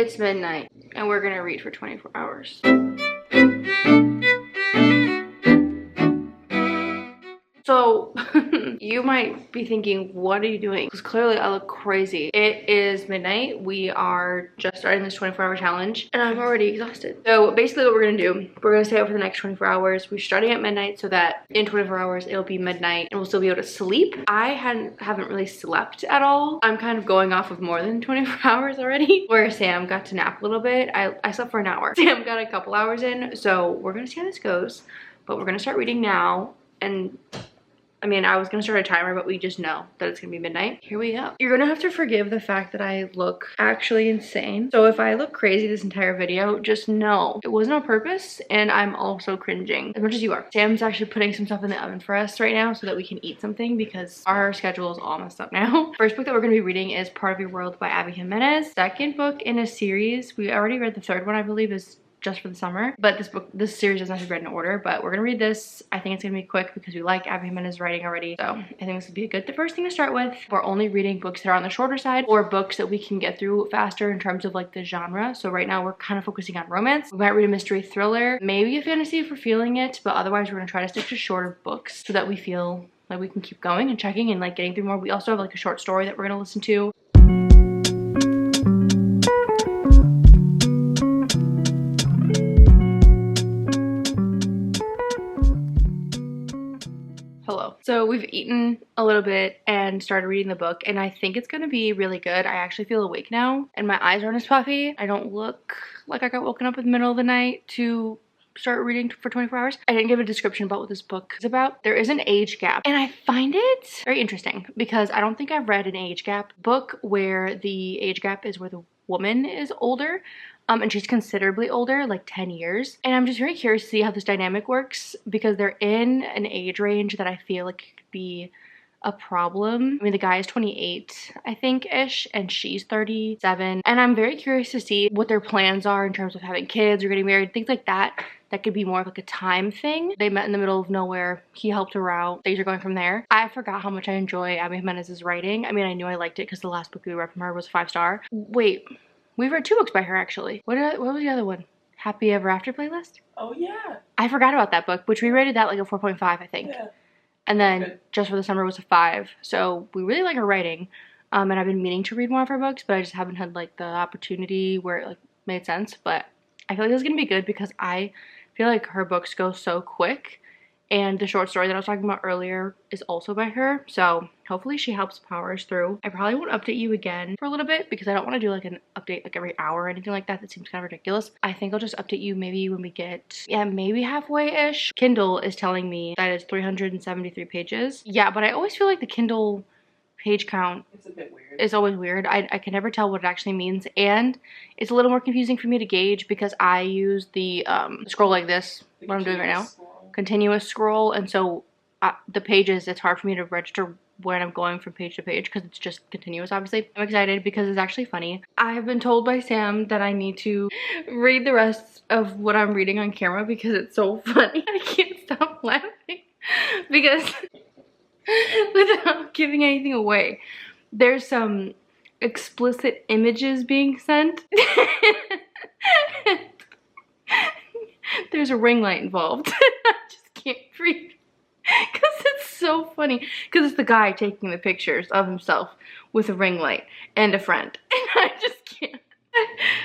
It's midnight and we're gonna read for 24 hours. So you might be thinking, what are you doing? Because clearly I look crazy. It is midnight. We are just starting this 24-hour challenge and I'm already exhausted. So basically what we're gonna do, we're gonna stay up for the next 24 hours. We're starting at midnight so that in 24 hours it'll be midnight and we'll still be able to sleep. I haven't really slept at all. I'm kind of going off of more than 24 hours already. Where Sam got to nap a little bit. I slept for an hour. Sam got a couple hours in. So we're gonna see how this goes. But we're gonna start reading now. And I mean, I was gonna start a timer, but we just know that it's gonna be midnight. Here we go. You're gonna have to forgive the fact that I look actually insane. So if I look crazy this entire video, just know it wasn't on purpose and I'm also cringing as much as you are. Sam's actually putting some stuff in the oven for us right now so that we can eat something because our schedule is all messed up now. First book that we're gonna be reading is Part of Your World by Abby Jimenez. Second book in a series. We already read the third one, I believe, is just for the summer, but this series doesn't have to be read in order, but we're gonna read this. I think it's gonna be quick because we like Abby Jimenez writing already, so I think this would be a good first thing to start with. We're only reading books that are on the shorter side or books that we can get through faster in terms of like the genre. So right now we're kind of focusing on romance. We might read a mystery thriller, maybe a fantasy if we're feeling it, but otherwise we're gonna try to stick to shorter books so that we feel like we can keep going and checking and like getting through more. We also have like a short story that we're gonna listen to. So we've eaten a little bit and started reading the book and I think it's gonna be really good. I actually feel awake now and my eyes aren't as puffy. I don't look like I got woken up in the middle of the night to start reading for 24 hours. I didn't give a description about what this book is about. There is an age gap and I find it very interesting because I don't think I've read an age gap book where the age gap is where the woman is older. And she's considerably older, like 10 years. And I'm just very curious to see how this dynamic works because they're in an age range that I feel like it could be a problem. I mean, the guy is 28, I think-ish, and she's 37. And I'm very curious to see what their plans are in terms of having kids or getting married, things like that. That could be more of like a time thing. They met in the middle of nowhere. He helped her out. Things are going from there. I forgot how much I enjoy Abby Jimenez's writing. I mean, I knew I liked it because the last book we read from her was 5-star. Wait. We've read 2 books by her, actually. What was the other one? Happy Ever After Playlist? Oh, yeah. I forgot about that book, which we rated that like a 4.5, I think. Yeah. And then Just for the Summer was a 5. So we really like her writing. And I've been meaning to read more of her books, but I just haven't had like the opportunity where it like made sense. But I feel like this is going to be good because I feel like her books go so quick. And the short story that I was talking about earlier is also by her. So hopefully she helps power us through. I probably won't update you again for a little bit because I don't want to do like an update like every hour or anything like that. That seems kind of ridiculous. I think I'll just update you maybe when we get, maybe halfway-ish. Kindle is telling me that it's 373 pages. Yeah, but I always feel like the Kindle page count it's a bit weird. It's always weird. I can never tell what it actually means. And it's a little more confusing for me to gauge because I use the scroll like this, what I'm doing right now. Continuous scroll, and so the pages, it's hard for me to register when I'm going from page to page because it's just continuous. Obviously I'm excited because it's actually funny. I have been told by Sam that I need to read the rest of what I'm reading on camera because it's so funny. I can't stop laughing because without giving anything away, there's some explicit images being sent. There's a ring light involved. I just can't breathe because it's so funny because it's the guy taking the pictures of himself with a ring light and a friend and I just can't.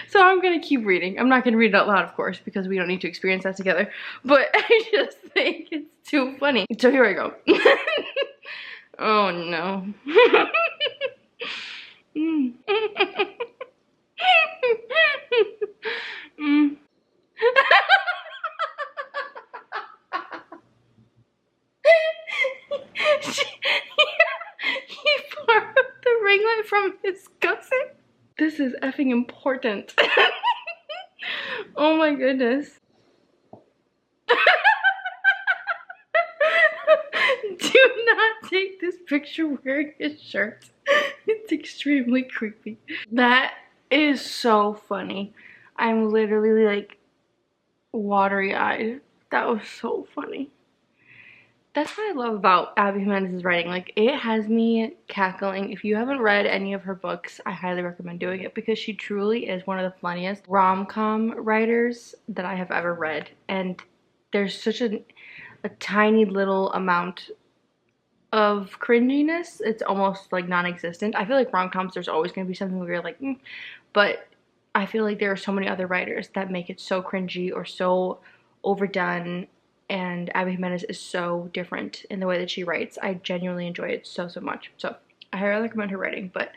So I'm gonna keep reading. I'm not gonna read it out loud, of course, because we don't need to experience that together, but I just think it's too funny. So here I go. Oh no. He borrowed the ring light from his cousin. This is effing important. Oh my goodness. Do not take this picture wearing his shirt. It's extremely creepy. That is so funny. I'm literally like watery-eyed. That was so funny. That's what I love about Abby Jimenez's writing. Like, it has me cackling. If you haven't read any of her books, I highly recommend doing it because she truly is one of the funniest rom-com writers that I have ever read. And there's such a tiny little amount of cringiness. It's almost like non-existent. I feel like rom-coms, there's always going to be something where you're like, but I feel like there are so many other writers that make it so cringy or so overdone. And Abby Jimenez is so different in the way that she writes. I genuinely enjoy it so much. So I highly recommend her writing, but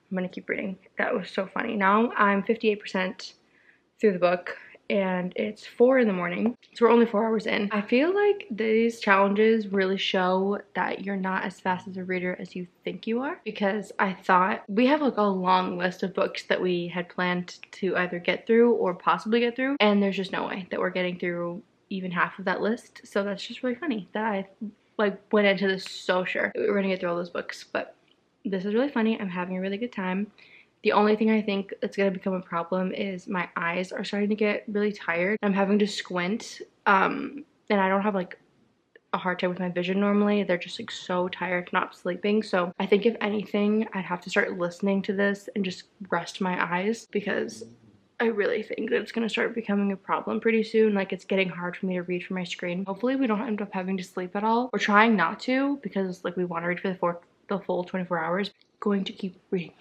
I'm gonna keep reading. That was so funny. Now I'm 58% through the book and it's 4 in the morning. So we're only 4 hours in. I feel like these challenges really show that you're not as fast as a reader as you think you are, because I thought we have like a long list of books that we had planned to either get through or possibly get through, and there's just no way that we're getting through even half of that list. So that's just really funny that I like went into this so sure that we were gonna get through all those books. But this is really funny. I'm having a really good time. The only thing I think that's gonna become a problem is my eyes are starting to get really tired. I'm having to squint, and I don't have like a hard time with my vision normally. They're just like so tired, not sleeping. So I think if anything, I'd have to start listening to this and just rest my eyes, because I really think that it's gonna start becoming a problem pretty soon. Like, it's getting hard for me to read from my screen. Hopefully we don't end up having to sleep at all. We're trying not to, because like we want to read for the full 24 hours. Going to keep reading.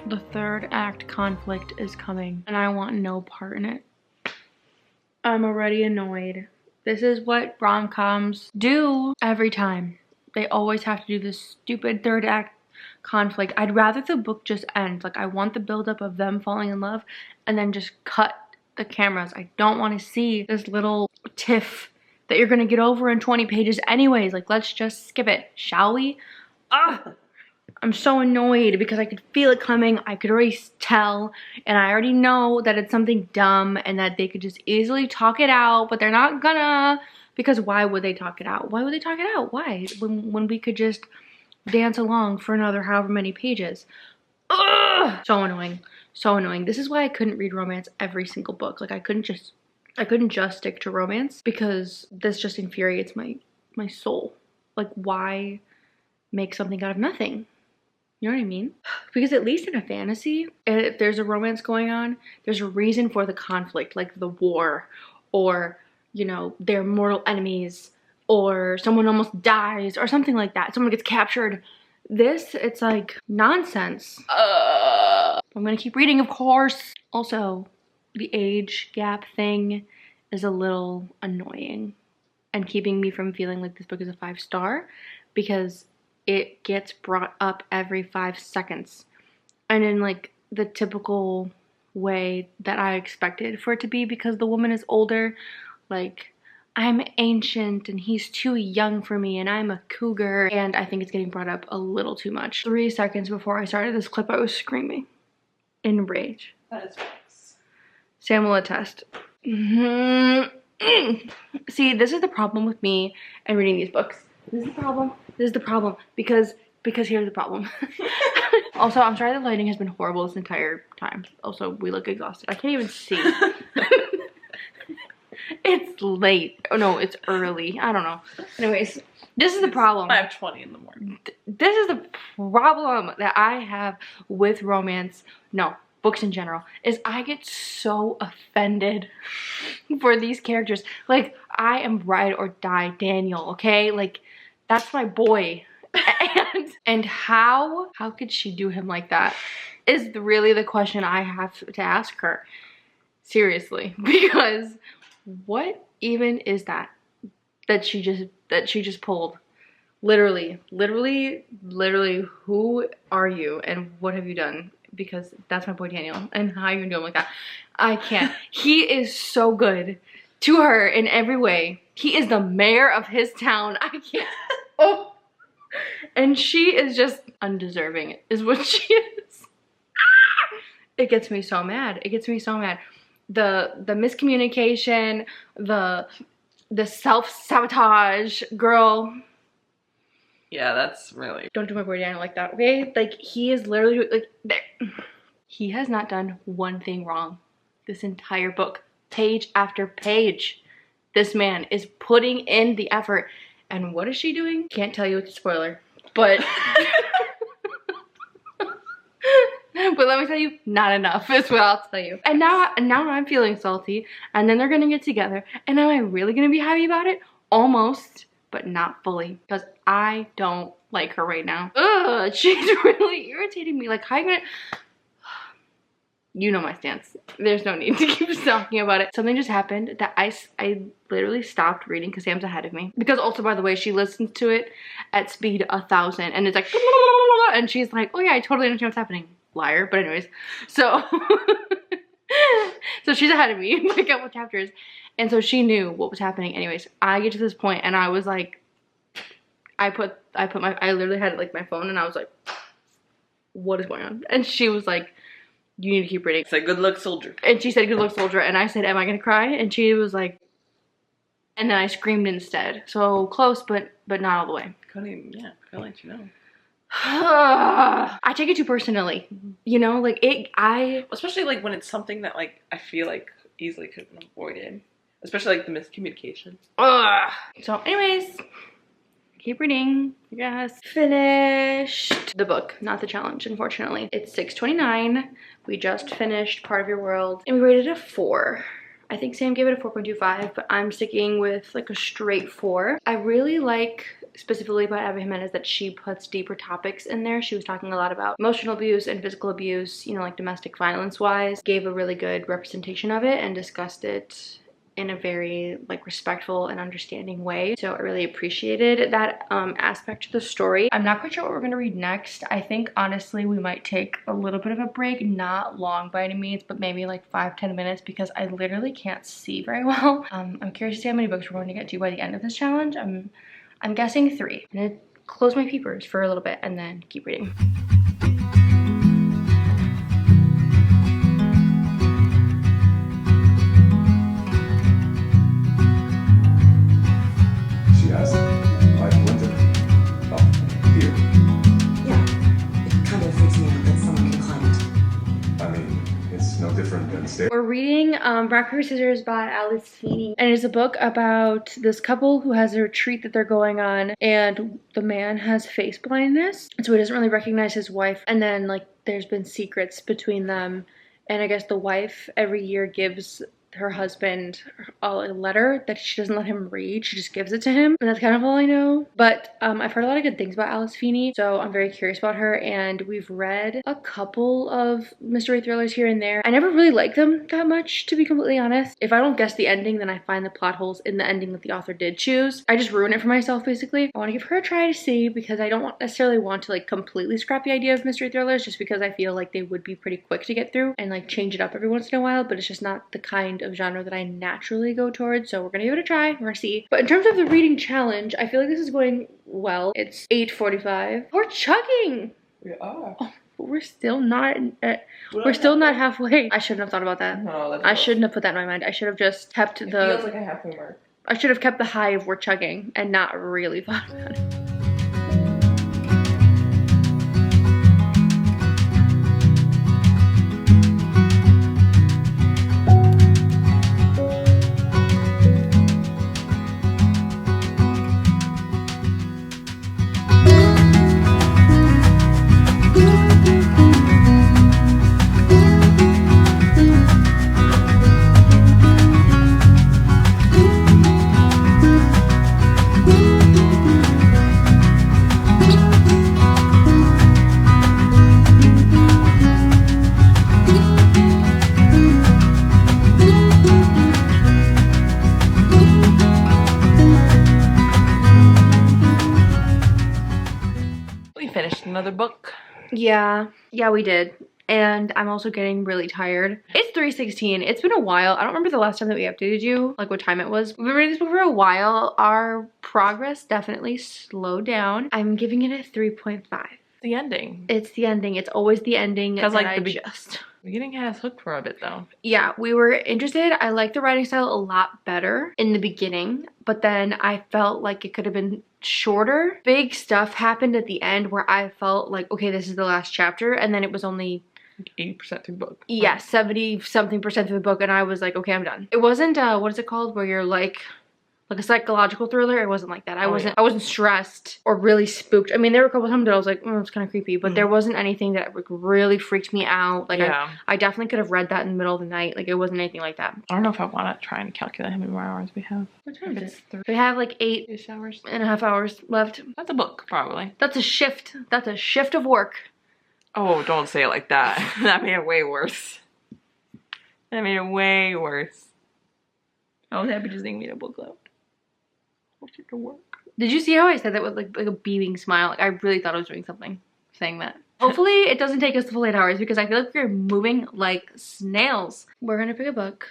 The third act conflict is coming, and I want no part in it. I'm already annoyed. This is what rom-coms do every time. They always have to do this stupid third act conflict. I'd rather the book just end. Like, I want the buildup of them falling in love and then just cut the cameras. I don't want to see this little tiff that you're gonna get over in 20 pages anyways. Like, let's just skip it, shall we? Ugh! I'm so annoyed because I could feel it coming. I could already tell, and I already know that it's something dumb and that they could just easily talk it out, but they're not gonna, because why would they talk it out? Why would they talk it out? Why? When we could just dance along for another however many pages. Ugh! So annoying. So annoying. This is why I couldn't read romance every single book. Like, I couldn't just stick to romance, because this just infuriates my soul. Like, why make something out of nothing? You know what I mean? Because at least in a fantasy, if there's a romance going on, there's a reason for the conflict, like the war, or, you know, they're mortal enemies, or someone almost dies, or something like that. Someone gets captured. This, it's like nonsense. I'm gonna keep reading, of course. Also, the age gap thing is a little annoying and keeping me from feeling like this book is a 5-star, because it gets brought up every 5 seconds, and in like the typical way that I expected for it to be, because the woman is older. Like, I'm ancient and he's too young for me and I'm a cougar, and I think it's getting brought up a little too much. 3 seconds before I started this clip, I was screaming in rage. That is facts. Sam will attest. See, this is the problem with me and reading these books. This is the problem. This is the problem, because here's the problem. Also, I'm sorry the lighting has been horrible this entire time. Also, we look exhausted. I can't even see. It's late. Oh no, it's early. I don't know. Anyways, this is the problem. 5:20 in the morning. This is the problem that I have with romance. No, books in general, is I get so offended for these characters. Like, I am ride or die Daniel, okay? Like, that's my boy. And how could she do him like that is really the question I have to ask her. Seriously, because what even is that she just pulled? Literally, who are you and what have you done? Because that's my boy Daniel, and how you gonna do him like that? I can't. He is so good to her in every way. He is the mayor of his town. I can't. Oh. And she is just undeserving, is what she is. It gets me so mad. It gets me so mad. The miscommunication, the the self-sabotage, girl. Yeah, that's really... Don't do my boy Daniel like that, okay? Like, he is literally, like, he has not done one thing wrong this entire book. Page after page. This man is putting in the effort. And what is she doing? Can't tell you, it's a spoiler. But... but let me tell you, not enough is what I'll tell you. And now I'm feeling salty. And then they're gonna get together. And am I really gonna be happy about it? Almost. But not fully, because I don't like her right now. Ugh, she's really irritating me. Like, how you gonna... You know my stance. There's no need to keep talking about it. Something just happened that I literally stopped reading because Sam's ahead of me. Because also, by the way, she listens to it at speed 1,000, and it's like, and she's like, oh yeah, I totally understand what's happening. Liar. But anyways, so so she's ahead of me by a couple chapters. And so she knew what was happening. Anyways, I get to this point and I was like, I literally had like my phone and I was like, what is going on? And she was like, you need to keep reading. Say good luck, soldier. And she said, good luck, soldier. And I said, am I gonna cry? And she was like, and then I screamed instead. So close, but not all the way. Couldn't let you know. I take it too personally, you know, like especially like when it's something that like I feel like easily could have been avoided. Especially like the miscommunication. So anyways, keep reading. Yes. Finished the book, not the challenge, unfortunately. It's 6:29. We just finished Part of Your World and we rated it a 4. I think Sam gave it a 4.25, but I'm sticking with like a straight 4. I really like specifically about Abby Jimenez that she puts deeper topics in there. She was talking a lot about emotional abuse and physical abuse, you know, like domestic violence wise. Gave a really good representation of it and discussed it in a very like respectful and understanding way. So I really appreciated that aspect to the story. I'm not quite sure what we're gonna read next. I think honestly we might take a little bit of a break, not long by any means, but maybe like 5-10 minutes because I literally can't see very well. I'm curious to see how many books we're going to get to by the end of this challenge. I'm guessing 3. I'm gonna close my peepers for a little bit and then keep reading. We're reading Rock, Paper, Scissors by Alice Feeney, and it's a book about this couple who has a retreat that they're going on, and the man has face blindness, and so he doesn't really recognize his wife, and then like there's been secrets between them, and I guess the wife every year gives her husband a letter that she doesn't let him read. She just gives it to him, and that's kind of all I know. But I've heard a lot of good things about Alice Feeney, so I'm very curious about her, and we've read a couple of mystery thrillers here and there. I never really liked them that much, to be completely honest. If I don't guess the ending, then I find the plot holes in the ending that the author did choose. I just ruin it for myself, basically. I want to give her a try to see, because I don't necessarily want to like completely scrap the idea of mystery thrillers, just because I feel like they would be pretty quick to get through and like change it up every once in a while, but it's just not the kind of genre that I naturally go towards, so we're gonna give it a try. We're gonna see. But in terms of the reading challenge, I feel like this is going well. It's 8:45. We're chugging. We are. Oh, but we're still not halfway. I shouldn't have thought about that. No, I shouldn't have put that in my mind. I should have just kept it feels like a halfway mark. I should have kept the high of we're chugging and not really thought about it. Another book. Yeah, we did. And I'm also getting really tired. It's 3:16. It's been a while. I don't remember the last time that we updated you, like what time it was. We've been reading this book for a while. Our progress definitely slowed down. I'm giving it a 3.5. The ending. It's the ending. It's always the ending. Because like Getting has hooked for a bit though. Yeah, we were interested. I liked the writing style a lot better in the beginning, but then I felt like it could have been shorter. Big stuff happened at the end where I felt like, okay, this is the last chapter, and then it was only 80% through the book. yeah, 70-something% through the book, and I was like, okay, I'm done. It wasn't what is it called, where you're like a psychological thriller. It wasn't like that. I wasn't stressed or really spooked. I mean, there were a couple times that I was like, it's kind of creepy, but there wasn't anything that like really freaked me out. Like I definitely could have read that in the middle of the night. Like it wasn't anything like that. I don't know if I want to try and calculate how many more hours we have. What time is it? We have like 8.5 hours left. That's a book, probably. That's a shift. That's a shift of work. Oh, don't say it like that. That made it way worse. That made it way worse. I was happy just thinking we had a book club. To work. Did you see how I said that with like a beaming smile? Like I really thought I was doing something saying that. Hopefully it doesn't take us the full 8 hours because I feel like we're moving like snails. We're gonna pick a book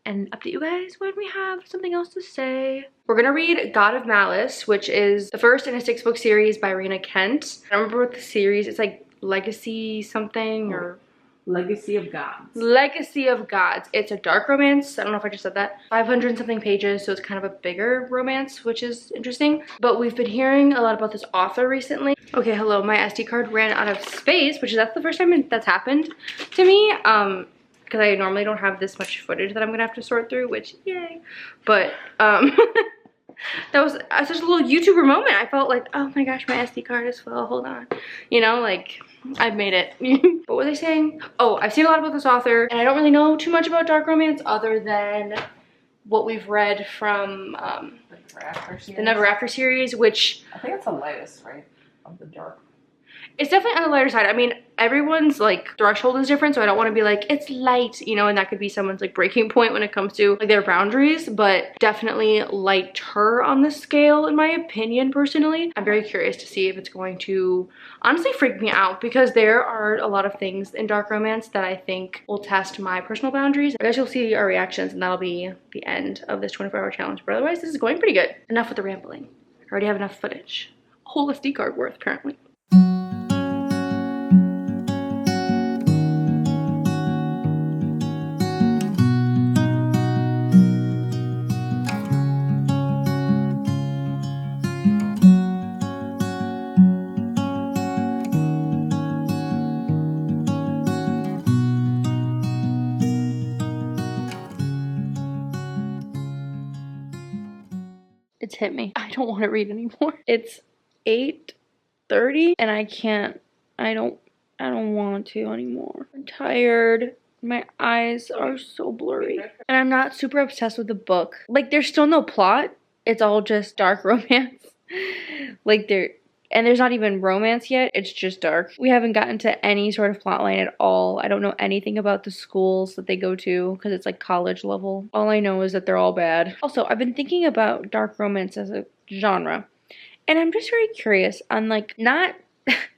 and update you guys when we have something else to say. We're gonna read God of Malice, which is the first in a 6-book series by Rena Kent. I don't remember what the series, it's like Legacy something or Legacy of Gods. Legacy of Gods. It's a dark romance. I don't know if I just said that. 500 and something pages, so it's kind of a bigger romance, which is interesting. But we've been hearing a lot about this author recently. Okay, hello, my SD card ran out of space, that's the first time that's happened to me. Because I normally don't have this much footage that I'm gonna have to sort through, which yay. But that was such a little YouTuber moment. I felt like, oh my gosh, my SD card is full, hold on. You know, like, I've made it. What were they saying? Oh, I've seen a lot about this author, and I don't really know too much about dark romance other than what we've read from the Never After series, which... I think it's the lightest, right? Of the dark. It's definitely on the lighter side. I mean, everyone's like threshold is different, so I don't want to be like, it's light, you know, and that could be someone's like breaking point when it comes to like their boundaries, but definitely lighter on the scale in my opinion personally. I'm very curious to see if it's going to honestly freak me out because there are a lot of things in dark romance that I think will test my personal boundaries. I guess you'll see our reactions and that'll be the end of this 24-hour challenge, but otherwise this is going pretty good. Enough with the rambling. I already have enough footage. A whole SD card worth apparently. It's hit me. I don't want to read anymore. It's 8:30 and I don't want to anymore. I'm tired. My eyes are so blurry. And I'm not super obsessed with the book. Like there's still no plot. It's all just dark romance. Like there's not even romance yet. It's just dark. We haven't gotten to any sort of plot line at all. I don't know anything about the schools that they go to because it's like college level. All I know is that they're all bad. Also, I've been thinking about dark romance as a genre. And I'm just very curious on like I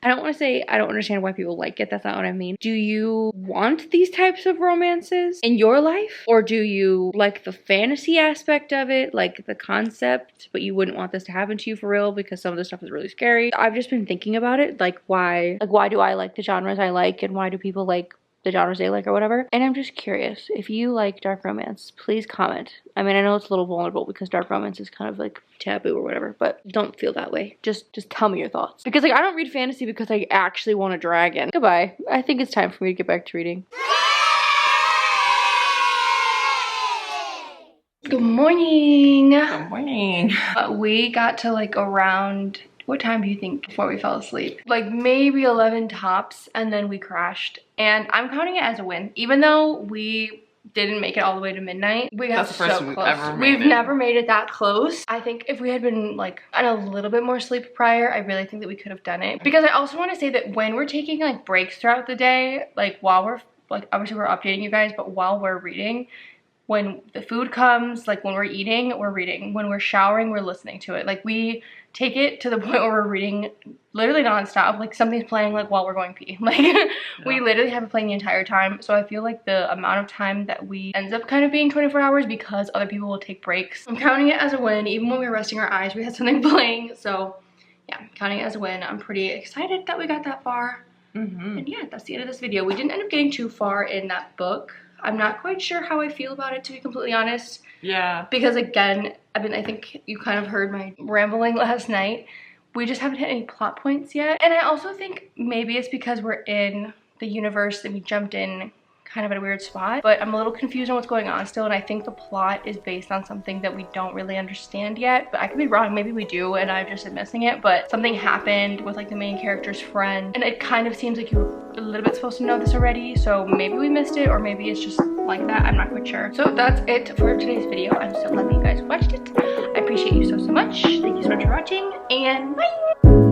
don't want to say I don't understand why people like it. That's not what I mean. Do you want these types of romances in your life? Or do you like the fantasy aspect of it, like the concept, but you wouldn't want this to happen to you for real because some of the stuff is really scary? I've just been thinking about it, like why do I like the genres I like and why do people like the genres they like or whatever. And I'm just curious, if you like dark romance, please comment. I mean, I know it's a little vulnerable because dark romance is kind of like taboo or whatever, but don't feel that way. Just tell me your thoughts. Because like I don't read fantasy because I actually want a dragon. Goodbye. I think it's time for me to get back to reading. Good morning. Good morning. We got to like around, what time do you think before we fell asleep? Like maybe 11 tops, and then we crashed. And I'm counting it as a win. Even though we didn't make it all the way to midnight, we got so close. We've never made it that close. I think if we had been like on a little bit more sleep prior, I really think that we could have done it. Because I also want to say that when we're taking like breaks throughout the day, like while we're like, obviously we're updating you guys, but while we're reading, when the food comes, like when we're eating, we're reading. When we're showering, we're listening to it. Like we take it to the point where we're reading literally nonstop. Like something's playing like while we're going pee. Like we literally have it playing the entire time. So I feel like the amount of time that we ends up kind of being 24 hours because other people will take breaks. I'm counting it as a win. Even when we were resting our eyes, we had something playing. So yeah, I'm counting it as a win. I'm pretty excited that we got that far. And yeah, that's the end of this video. We didn't end up getting too far in that book. I'm not quite sure how I feel about it, to be completely honest. Yeah. Because again, I think you kind of heard my rambling last night. We just haven't hit any plot points yet. And I also think maybe it's because we're in the universe and we jumped in kind of at a weird spot, but I'm a little confused on what's going on still, and I think the plot is based on something that we don't really understand yet, but I could be wrong. Maybe we do and I just am missing it, but something happened with like the main character's friend, and it kind of seems like you're a little bit supposed to know this already, so maybe we missed it, or maybe it's just like that. I'm not quite sure. So that's it for today's video. I'm so glad that you guys watched it. I appreciate you so much. Thank you so much for watching, and bye!